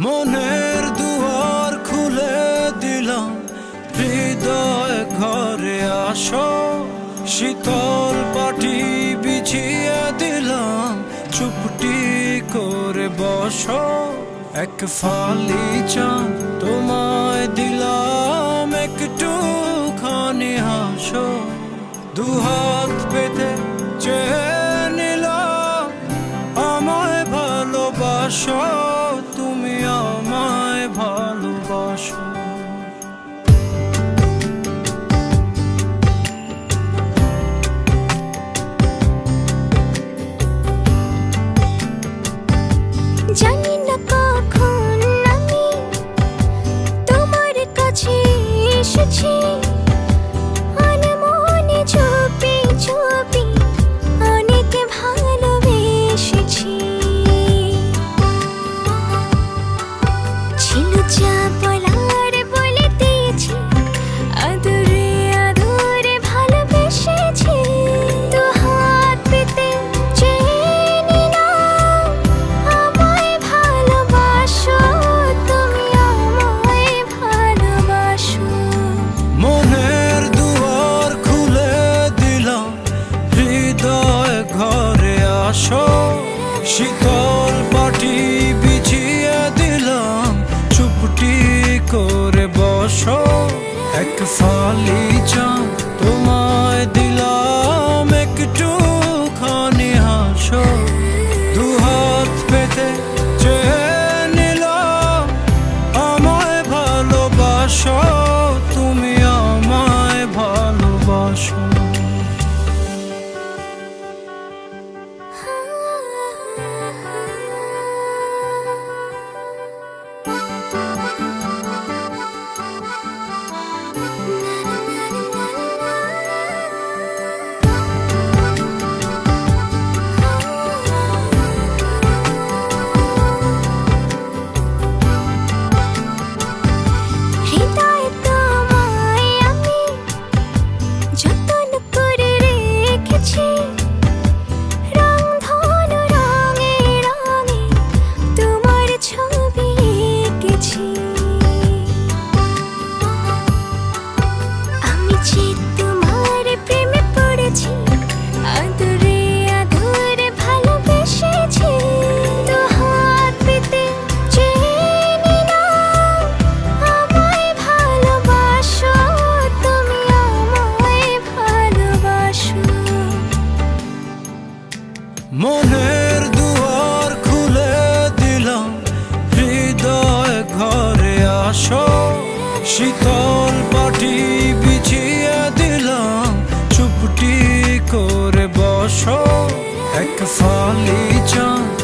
মনের দুয়ার খুলে দিলাম, হৃদয় ঘরে আসো। শীতল পাটি বিছিয়ে দিলাম, চুপটি করে বসো। এক ফালি চাঁদ তোমায় দিলাম, একটুখানি হাসো। দুহাত পেতে চেয়ে নিলাম, আমায় ভালোবাসো, তুমি আমায় ভালোবাসো। জানি না কখন আমি তোমার কাছে এসেছি, আনমনে চুপি চুপি অনেক ভালোবেসেছি। ছিল যা বলার বলে দিয়েছি, আদরে আদরে ভালোবেসেছি। দু হাত পেতে চেয়ে নিলাম, আমায় ভালোবাসো, তুমি আমায় ভালোবাসো। মনের দুয়ার খুলে দিলাম, হৃদয় ঘরে আসো। শীতল পাটি বিছিয়ে দিলাম, চুপটি করে বসো। এক ফালি চাঁদ তোমায় দিলাম, একটুখানি হাসো। দুহাত পেতে চেয়ে নিলাম, আমায় ভালোবাসো, তুমি আমায় ভালোবাসো। হৃদয়ে তোমায় আমি যতন করে রেখেছি, রংধনু রঙে রঙে তোমার ছবি এঁকেছি। আমি যে তোমার প্রেমে পড়েছি, আদরে আদরে ভালোবেসেছি। দু হাত পেতে চেয়ে নিলাম, আমায় ভালোবাসো, তুমি আমায় ভালোবাসো। মনের দুয়ার খুলে দিলাম, হৃদয় ঘরে আসো। শীতল পাটি বিছিয়ে দিলাম, চুপটি করে বসো। এক ফালি চাঁদ